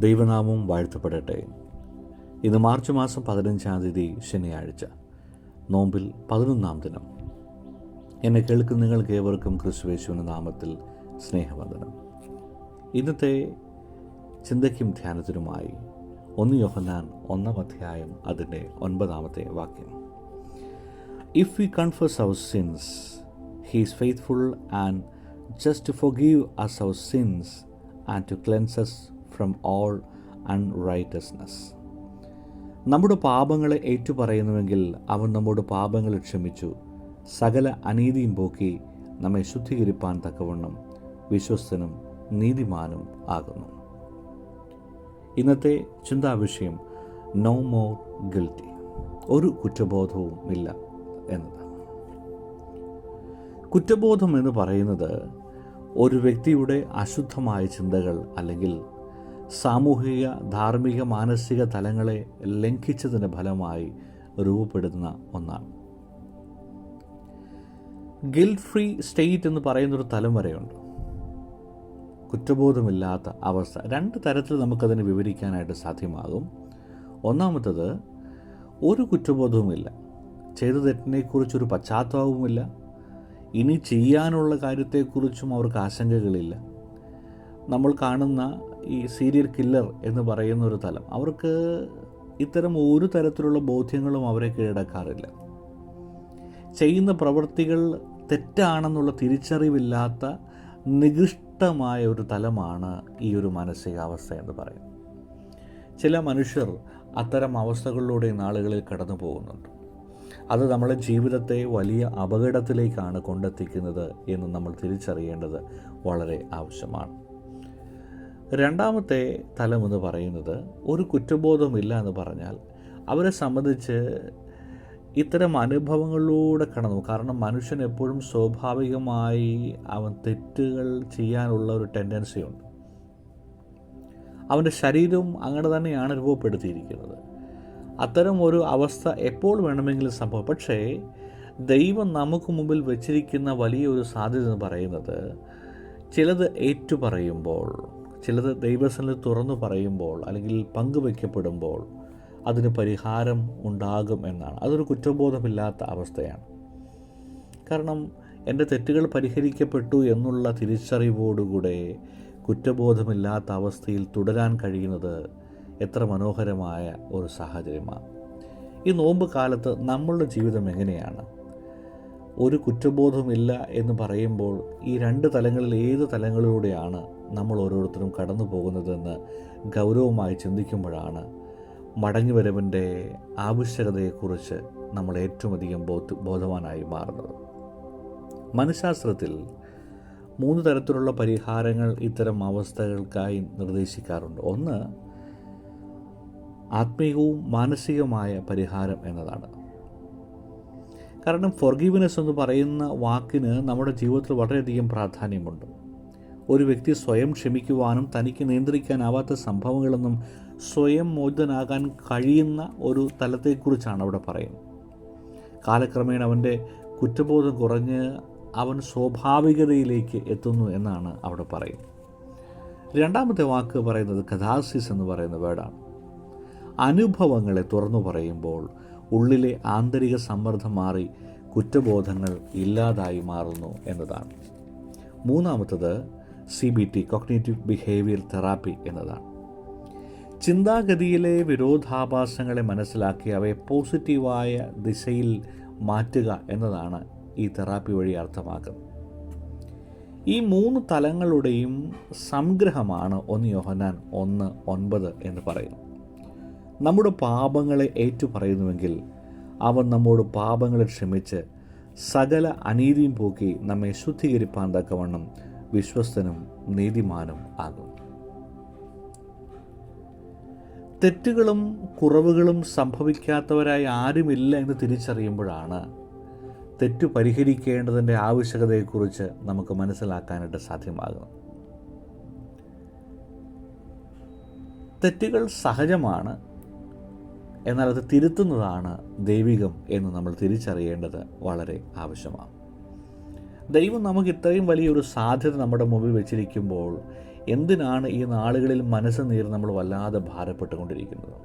ദൈവനാമം വാഴ്ത്തപ്പെടട്ടെ. ഇന്ന് മാർച്ച് മാസം 15-ാം തീയതി ശനിയാഴ്ച, നോമ്പിൽ 11-ാം ദിനം. എന്നെ കേൾക്കുന്ന നിങ്ങൾക്ക് ഏവർക്കും ക്രിസ്തുയേശുവിന്റെ നാമത്തിൽ സ്നേഹവന്ദനം. ഇന്നത്തെ ചിന്തയ്ക്കും ധ്യാനത്തിനുമായി 1 യോഹന്നാൻ 1-ാം അധ്യായം അതിൻ്റെ 9-ാമത്തെ വാക്യം. If we confess our sins, he is faithful and just to forgive us our sins and to cleanse us from all unrighteousness. നമ്മുടെ പാപങ്ങളെ ഏറ്റുപറയുന്നുവെങ്കിൽ അവൻ നമ്മുടെ പാപങ്ങളെ ക്ഷമിച്ചു സകല അനീതിയും പോക്കി നമ്മെ ശുദ്ധീകരിപ്പാൻ തക്കവണ്ണം വിശ്വസ്തനും നീതിമാനും ആകുന്നു. ഇന്നത്തെ ചിന്താവിഷയം നോ മോർ ഗിൽറ്റി, ഒരു കുറ്റബോധവും ഇല്ല എന്നതാണ്. കുറ്റബോധം എന്ന് പറയുന്നത് ഒരു വ്യക്തിയുടെ അശുദ്ധമായ ചിന്തകൾ അല്ലെങ്കിൽ സാമൂഹിക, ധാർമ്മിക, മാനസിക തലങ്ങളെ ലംഘിച്ചതിൻ്റെ ഫലമായി രൂപപ്പെടുന്ന ഒന്നാണ്. ഗിൽറ്റ് ഫ്രീ സ്റ്റേറ്റ് എന്ന് പറയുന്നൊരു തലം വരെയുണ്ട്. കുറ്റബോധമില്ലാത്ത അവസ്ഥ 2 തരത്തിൽ നമുക്കതിനെ വിവരിക്കാനായിട്ട് സാധ്യമാകും. ഒന്നാമത്തത്, ഒരു കുറ്റബോധവുമില്ല, ചെയ്ത തെറ്റിനെക്കുറിച്ചൊരു പശ്ചാത്താപവുമില്ല, ഇനി ചെയ്യാനുള്ള കാര്യത്തെക്കുറിച്ചും അവർക്ക് ആശങ്കകളില്ല. നമ്മൾ കാണുന്ന ഈ സീരിയൽ കില്ലർ എന്ന് പറയുന്ന ഒരു തലം, അവർക്ക് ഇത്തരം ഒരു തരത്തിലുള്ള ബോധ്യങ്ങളും അവരെ കീഴടക്കാറില്ല. ചെയ്യുന്ന പ്രവൃത്തികൾ തെറ്റാണെന്നുള്ള തിരിച്ചറിവില്ലാത്ത നികൃഷ്ടമായ ഒരു തലമാണ് ഈ ഒരു മാനസികാവസ്ഥ എന്ന് പറയും. ചില മനുഷ്യർ അത്തരം അവസ്ഥകളിലൂടെ നാളുകളിൽ കടന്നു പോകുന്നുണ്ട്. അത് നമ്മളെ ജീവിതത്തെ വലിയ അപകടത്തിലേക്കാണ് കൊണ്ടെത്തിക്കുന്നത് എന്ന് നമ്മൾ തിരിച്ചറിയേണ്ടത് വളരെ ആവശ്യമാണ്. രണ്ടാമത്തെ തലം എന്ന് പറയുന്നത്, ഒരു കുറ്റബോധമില്ല എന്ന് പറഞ്ഞാൽ അവരെ സംബന്ധിച്ച് ഇത്തരം അനുഭവങ്ങളിലൂടെ കടന്നു. കാരണം മനുഷ്യൻ എപ്പോഴും സ്വാഭാവികമായി അവൻ തെറ്റുകൾ ചെയ്യാനുള്ള ഒരു ടെൻഡൻസി ഉണ്ട്. അവൻ്റെ ശരീരവും അങ്ങനെ തന്നെയാണ് രൂപപ്പെടുത്തിയിരിക്കുന്നത്. അത്തരം ഒരു അവസ്ഥ എപ്പോൾ വേണമെങ്കിലും സംഭവം. പക്ഷേ ദൈവം നമുക്ക് മുമ്പിൽ വെച്ചിരിക്കുന്ന വലിയൊരു സാധ്യത എന്ന് പറയുന്നത്, ചിലത് ഏറ്റുപറയുമ്പോൾ, ചിലത് ദൈവസന്നിധിയിൽ തുറന്നു പറയുമ്പോൾ അല്ലെങ്കിൽ പങ്കുവയ്ക്കപ്പെടുമ്പോൾ അതിന് പരിഹാരം ഉണ്ടാകും എന്നാണ്. അതൊരു കുറ്റബോധമില്ലാത്ത അവസ്ഥയാണ്. കാരണം എൻ്റെ തെറ്റുകൾ പരിഹരിക്കപ്പെട്ടു എന്നുള്ള തിരിച്ചറിവോടുകൂടെ കുറ്റബോധമില്ലാത്ത അവസ്ഥയിൽ തുടരാൻ കഴിയുന്നത് എത്ര മനോഹരമായ ഒരു സാഹചര്യമാണ്. ഈ നോമ്പ് കാലത്ത് നമ്മളുടെ ജീവിതം എങ്ങനെയാണ്? ഒരു കുറ്റബോധമില്ല എന്ന് പറയുമ്പോൾ ഈ 2 തലങ്ങളിൽ ഏത് തലങ്ങളിലൂടെയാണ് നമ്മൾ ഓരോരുത്തരും കടന്നു പോകുന്നതെന്ന് ഗൗരവമായി ചിന്തിക്കുമ്പോഴാണ് മടങ്ങിവരവിൻ്റെ ആവശ്യകതയെക്കുറിച്ച് നമ്മൾ ഏറ്റവും അധികം ബോധവാനായി മാറുന്നത്. മനഃശാസ്ത്രത്തിൽ 3 തരത്തിലുള്ള പരിഹാരങ്ങൾ ഇത്തരം അവസ്ഥകൾക്കായി നിർദ്ദേശിക്കാറുണ്ട്. ഒന്ന്, ആത്മീയവും മാനസികവുമായ പരിഹാരം എന്നതാണ്. കാരണം ഫോർഗീവ്നെസ് എന്ന് പറയുന്ന വാക്കിന് നമ്മുടെ ജീവിതത്തിൽ വളരെയധികം പ്രാധാന്യമുണ്ട്. ഒരു വ്യക്തി സ്വയം ക്ഷമിക്കുവാനും തനിക്ക് നിയന്ത്രിക്കാനാവാത്ത സംഭവങ്ങളൊന്നും സ്വയം മോചിതനാകാൻ കഴിയുന്ന ഒരു തലത്തെക്കുറിച്ചാണ് അവിടെ പറയുന്നത്. കാലക്രമേണ അവൻ്റെ കുറ്റബോധം കുറഞ്ഞ് അവൻ സ്വാഭാവികതയിലേക്ക് എത്തുന്നു എന്നാണ് അവിടെ പറയുന്നത്. രണ്ടാമത്തെ വാക്ക് പറയുന്നത് കഥാസിസ് എന്ന് പറയുന്ന വേർഡാണ്. അനുഭവങ്ങളെ തുറന്നു പറയുമ്പോൾ ഉള്ളിലെ ആന്തരിക സമ്മർദ്ദം മാറി കുറ്റബോധങ്ങൾ ഇല്ലാതായി മാറുന്നു എന്നതാണ്. മൂന്നാമത്തത് CBT, കോഗ്നിറ്റീവ് ബിഹേവിയർ തെറാപ്പി എന്നതാണ്. ചിന്താഗതിയിലെ വിരോധാഭാസങ്ങളെ മനസ്സിലാക്കി അവയെ പോസിറ്റീവായ ദിശയിൽ മാറ്റുക എന്നതാണ് ഈ തെറാപ്പി വഴി അർത്ഥമാക്കുന്നത്. ഈ 3 തലങ്ങളുടെയും സംഗ്രഹമാണ് 1 യോഹന്നാൻ 1:9 എന്ന് പറയുന്നത്. നമ്മുടെ പാപങ്ങളെ ഏറ്റുപറയുന്നുവെങ്കിൽ അവൻ നമ്മോട് പാപങ്ങളെ ക്ഷമിച്ച് സകല അനീതിയും പോക്കി നമ്മെ ശുദ്ധീകരിപ്പാൻ തക്കവണ്ണം വിശ്വസ്തനും നീതിമാനും ആകും. തെറ്റുകളും കുറവുകളും സംഭവിക്കാത്തവരായി ആരുമില്ല എന്ന് തിരിച്ചറിയുമ്പോഴാണ് തെറ്റു പരിഹരിക്കേണ്ടതിൻ്റെ ആവശ്യകതയെക്കുറിച്ച് നമുക്ക് മനസ്സിലാക്കാനായിട്ട് സാധ്യമാകുന്നത്. തെറ്റുകൾ സഹജമാണ്, എന്നാൽ അത് തിരുത്തുന്നതാണ് ദൈവികം എന്ന് നമ്മൾ തിരിച്ചറിയേണ്ടത് വളരെ ആവശ്യമാണ്. ദൈവം നമുക്ക് ഇത്രയും വലിയൊരു സാധ്യത നമ്മുടെ മുമ്പിൽ വെച്ചിരിക്കുമ്പോൾ എന്തിനാണ് ഈ നാളുകളിൽ മനസ്സ് നീര് നമ്മൾ വല്ലാതെ ഭാരപ്പെട്ടുകൊണ്ടിരിക്കുന്നത്?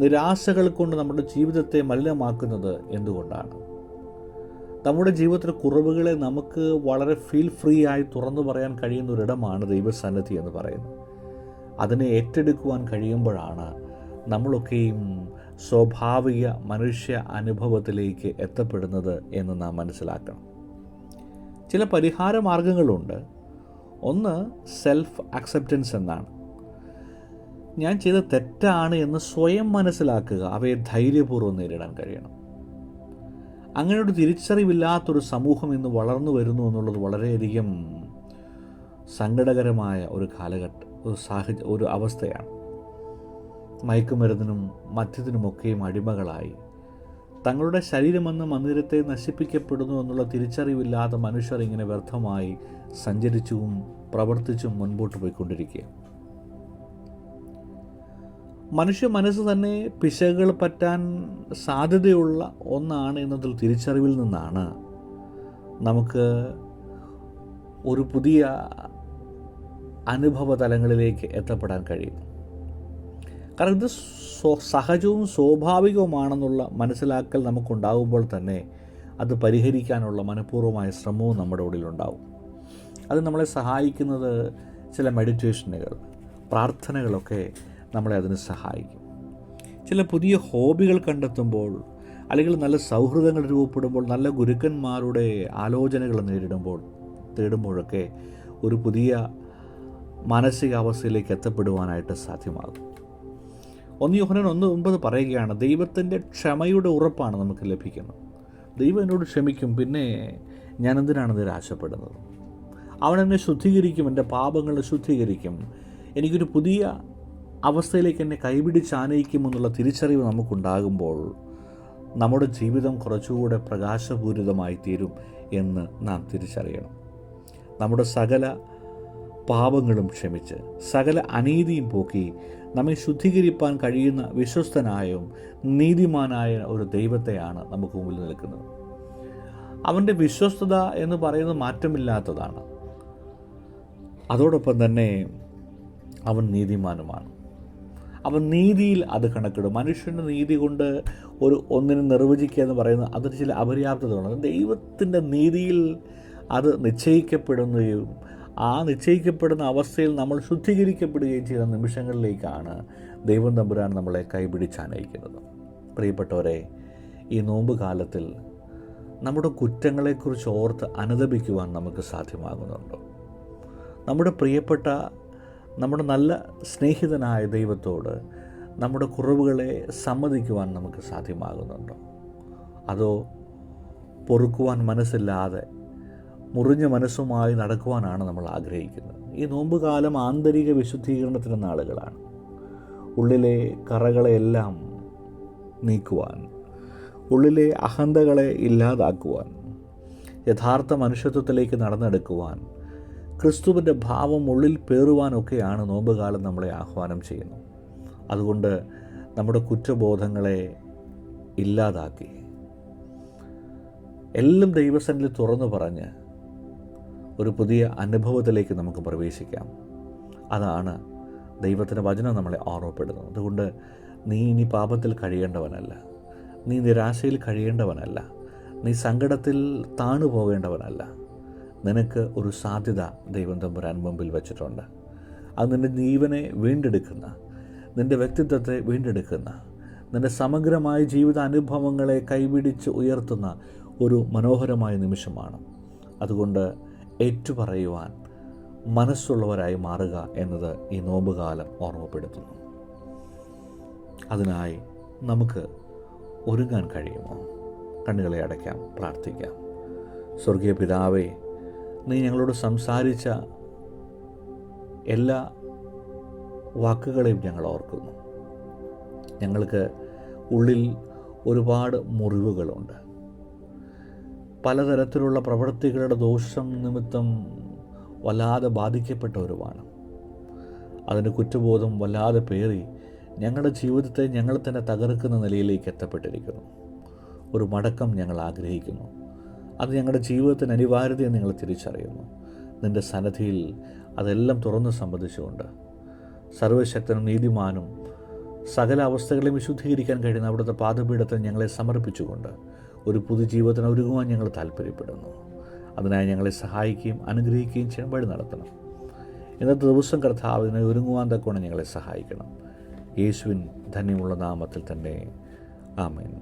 നിരാശകൾ കൊണ്ട് നമ്മുടെ ജീവിതത്തെ മലിനമാക്കുന്നത് എന്തുകൊണ്ടാണ്? നമ്മുടെ ജീവിതത്തിലെ കുറവുകളെ നമുക്ക് വളരെ ഫീൽ ഫ്രീ ആയി തുറന്നു പറയാൻ കഴിയുന്ന ഒരിടമാണ് ദൈവസന്നിധി എന്ന് പറയുന്നത്. അതിനെ ഏറ്റെടുക്കുവാൻ കഴിയുമ്പോഴാണ് നമ്മളൊക്കെയും സ്വാഭാവിക മനുഷ്യ അനുഭവത്തിലേക്ക് എത്തപ്പെടുന്നത് എന്ന് നാം മനസ്സിലാക്കണം. ചില പരിഹാര മാർഗങ്ങളുണ്ട്. ഒന്ന് സെൽഫ് അക്സെപ്റ്റൻസ് എന്നാണ്. ഞാൻ ചെയ്ത തെറ്റാണ് എന്ന് സ്വയം മനസ്സിലാക്കുക, അവയെ ധൈര്യപൂർവ്വം നേരിടാൻ കഴിയണം. അങ്ങനെ ഒരു തിരിച്ചറിവില്ലാത്തൊരു സമൂഹം ഇന്ന് വളർന്നു വരുന്നു എന്നുള്ളത് വളരെയധികം സങ്കടകരമായ ഒരു ഒരു അവസ്ഥയാണ്. മയക്കുമരുന്നിനും മദ്യത്തിനുമൊക്കെയും അടിമകളായി തങ്ങളുടെ ശരീരമെന്ന മന്ദിരത്തെ നശിപ്പിക്കപ്പെടുന്നു എന്നുള്ള തിരിച്ചറിവില്ലാതെ മനുഷ്യർ ഇങ്ങനെ വ്യർത്ഥമായി സഞ്ചരിച്ചും പ്രവർത്തിച്ചും മുൻപോട്ട് പോയിക്കൊണ്ടിരിക്കുക. മനുഷ്യ മനസ്സ് തന്നെ പിശകുകൾ പറ്റാൻ സാധ്യതയുള്ള ഒന്നാണ് എന്നതിൽ തിരിച്ചറിവിൽ നിന്നാണ് നമുക്ക് ഒരു പുതിയ അനുഭവ തലങ്ങളിലേക്ക് എത്തപ്പെടാൻ കഴിയുന്നു. കാരണം ഇത് സഹജവും സ്വാഭാവികവുമാണെന്നുള്ള മനസ്സിലാക്കൽ നമുക്കുണ്ടാകുമ്പോൾ തന്നെ അത് പരിഹരിക്കാനുള്ള മനഃപൂർവ്വമായ ശ്രമവും നമ്മുടെ ഉള്ളിലുണ്ടാവും. അത് നമ്മളെ സഹായിക്കുന്നത് ചില മെഡിറ്റേഷനുകൾ, പ്രാർത്ഥനകളൊക്കെ നമ്മളെ അതിന് സഹായിക്കും. ചില പുതിയ ഹോബികൾ കണ്ടെത്തുമ്പോൾ, അല്ലെങ്കിൽ നല്ല സൗഹൃദങ്ങൾ രൂപപ്പെടുമ്പോൾ, നല്ല ഗുരുക്കന്മാരുടെ ആലോചനകൾ തേടുമ്പോഴൊക്കെ ഒരു പുതിയ മാനസികാവസ്ഥയിലേക്ക് എത്തപ്പെടുവാനായിട്ട് സാധ്യമാകും. 1 യോഹന്നാൻ 1:9 പറയുകയാണ്, ദൈവത്തിൻ്റെ ക്ഷമയുടെ ഉറപ്പാണ് നമുക്ക് ലഭിക്കുന്നത്. ദൈവം എന്നോട് ക്ഷമിക്കും, പിന്നെ ഞാൻ എന്തിനാണ് നിരാശപ്പെടുന്നത്? അവൻ എന്നെ ശുദ്ധീകരിക്കും, എൻ്റെ പാപങ്ങളെ ശുദ്ധീകരിക്കും, എനിക്കൊരു പുതിയ അവസ്ഥയിലേക്ക് എന്നെ കൈപിടിച്ചാനയിക്കുമെന്നുള്ള തിരിച്ചറിവ് നമുക്കുണ്ടാകുമ്പോൾ നമ്മുടെ ജീവിതം കുറച്ചുകൂടെ പ്രകാശപൂരിതമായി തീരും എന്ന് നാം തിരിച്ചറിയണം. നമ്മുടെ സകല പാപങ്ങളും ക്ഷമിച്ച് സകല അനീതിയും പോക്കി നമ്മെ ശുദ്ധീകരിപ്പാൻ കഴിയുന്ന വിശ്വസ്തനായും നീതിമാനായ ഒരു ദൈവത്തെയാണ് നമുക്ക് മുമ്പിൽ നിൽക്കുന്നത്. അവൻ്റെ വിശ്വസ്തത എന്ന് പറയുന്നത് മാറ്റമില്ലാത്തതാണ്. അതോടൊപ്പം തന്നെ അവൻ നീതിമാനുമാണ്. അവൻ നീതിയിൽ അത് കണക്കിടും. മനുഷ്യൻ്റെ നീതി കൊണ്ട് ഒന്നിനെ നിർവചിക്കുക എന്ന് പറയുന്നത് അതിന് ചില അപര്യാപ്തതയാണ്. ദൈവത്തിൻ്റെ നീതിയിൽ അത് നിശ്ചയിക്കപ്പെടുകയും ആ നിശ്ചയിക്കപ്പെടുന്ന അവസ്ഥയിൽ നമ്മൾ ശുദ്ധീകരിക്കപ്പെടുകയും ചെയ്ത നിമിഷങ്ങളിലേക്കാണ് ദൈവം തമ്പുരാൻ നമ്മളെ കൈപിടിച്ചാനയിക്കുന്നത്. പ്രിയപ്പെട്ടവരെ, ഈ നോമ്പ് കാലത്തിൽ നമ്മുടെ കുറ്റങ്ങളെക്കുറിച്ച് ഓർത്ത് അനുതപിക്കുവാൻ നമുക്ക് സാധ്യമാകുന്നുണ്ടോ? നമ്മുടെ പ്രിയപ്പെട്ട, നമ്മുടെ നല്ല സ്നേഹിതനായ ദൈവത്തോട് നമ്മുടെ കുറവുകളെ സമ്മതിക്കുവാൻ നമുക്ക് സാധ്യമാകുന്നുണ്ടോ? അതോ പൊറുക്കുവാൻ മനസ്സില്ലാതെ മുറിഞ്ഞ മനസ്സുമായി നടക്കുവാനാണ് നമ്മൾ ആഗ്രഹിക്കുന്നത്? ഈ നോമ്പുകാലം ആന്തരിക വിശുദ്ധീകരണത്തിൻ്റെ നാളുകളാണ്. ഉള്ളിലെ കറകളെയെല്ലാം നീക്കുവാൻ, ഉള്ളിലെ അഹന്തകളെ ഇല്ലാതാക്കുവാൻ, യഥാർത്ഥ മനുഷ്യത്വത്തിലേക്ക് നടന്നെടുക്കുവാൻ, ക്രിസ്തുവിൻ്റെ ഭാവം ഉള്ളിൽ പേറുവാനൊക്കെയാണ് നോമ്പുകാലം നമ്മളെ ആഹ്വാനം ചെയ്യുന്നത്. അതുകൊണ്ട് നമ്മുടെ കുറ്റബോധങ്ങളെ ഇല്ലാതാക്കി എല്ലാം ദൈവസന്നിധിയിൽ തുറന്നു പറഞ്ഞ് ഒരു പുതിയ അനുഭവത്തിലേക്ക് നമുക്ക് പ്രവേശിക്കാം. അതാണ് ദൈവത്തിൻ്റെ വചനം നമ്മളെ ഓർമ്മപ്പെടുന്നത്. അതുകൊണ്ട് നീ ഇനി പാപത്തിൽ കഴിയേണ്ടവനല്ല, നീ നിരാശയിൽ കഴിയേണ്ടവനല്ല, നീ സങ്കടത്തിൽ താണു പോകേണ്ടവനല്ല. നിനക്ക് ഒരു സാധ്യത ദൈവം തമ്പുരാൻ മുമ്പിൽ വെച്ചിട്ടുണ്ട്. അത് നിൻ്റെ ജീവനെ വീണ്ടെടുക്കുന്ന, നിൻ്റെ വ്യക്തിത്വത്തെ വീണ്ടെടുക്കുന്ന, നിൻ്റെ സമഗ്രമായ ജീവിതാനുഭവങ്ങളെ കൈപിടിച്ച് ഉയർത്തുന്ന ഒരു മനോഹരമായ നിമിഷമാണ്. അതുകൊണ്ട് ഏറ്റുപറയുവാൻ മനസ്സുള്ളവരായി മാറുക എന്നത് ഈ നോമ്പുകാലം ഓർമ്മപ്പെടുത്തുന്നു. അതിനായി നമുക്ക് ഒരുങ്ങാൻ കഴിയുമോ? കണ്ണുകളെ അടയ്ക്കാം, പ്രാർത്ഥിക്കാം. സ്വർഗീയ പിതാവേ, നീ ഞങ്ങളോട് സംസാരിച്ച എല്ലാ വാക്കുകളെയും ഞങ്ങൾ ഓർക്കുന്നു. ഞങ്ങൾക്ക് ഉള്ളിൽ ഒരുപാട് മുറിവുകളുണ്ട്. പലതരത്തിലുള്ള പ്രവൃത്തികളുടെ ദോഷം നിമിത്തം വല്ലാതെ ബാധിക്കപ്പെട്ടവരുമാണ്. അതിൻ്റെ കുറ്റബോധം വല്ലാതെ പേറി ഞങ്ങളുടെ ജീവിതത്തെ ഞങ്ങൾ തന്നെ തകർക്കുന്ന നിലയിലേക്ക് എത്തപ്പെട്ടിരിക്കുന്നു. ഒരു മടക്കം ഞങ്ങൾ ആഗ്രഹിക്കുന്നു. അത് ഞങ്ങളുടെ ജീവിതത്തിന് അനിവാര്യതയെ നിങ്ങൾ തിരിച്ചറിയുന്നു. നിൻ്റെ സന്നിധിയിൽ അതെല്ലാം തുറന്ന് സംബന്ധിച്ചുകൊണ്ട് സർവശക്തനും നീതിമാനും സകല അവസ്ഥകളെയും വിശുദ്ധീകരിക്കാൻ കഴിയുന്ന അവിടുത്തെ പാദപീഠത്തിൽ ഞങ്ങളെ സമർപ്പിച്ചുകൊണ്ട് ഒരു പുതുജീവിതത്തിന് ഒരുങ്ങുവാൻ ഞങ്ങൾ താല്പര്യപ്പെടുന്നു. അതിനായി ഞങ്ങളെ സഹായിക്കുകയും അനുഗ്രഹിക്കുകയും ചെയ്യാൻ വഴി നടത്തണം. ഇന്നത്തെ ദിവസം കർത്താവിനെ ഒരുങ്ങുവാൻ തക്കോണം ഞങ്ങളെ സഹായിക്കണം. യേശുവിൻ ധന്യമുള്ള നാമത്തിൽ തന്നെ ആമേൻ.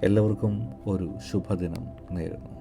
എല്ലാവർക്കും ഒരു ശുഭദിനം നേരുന്നു.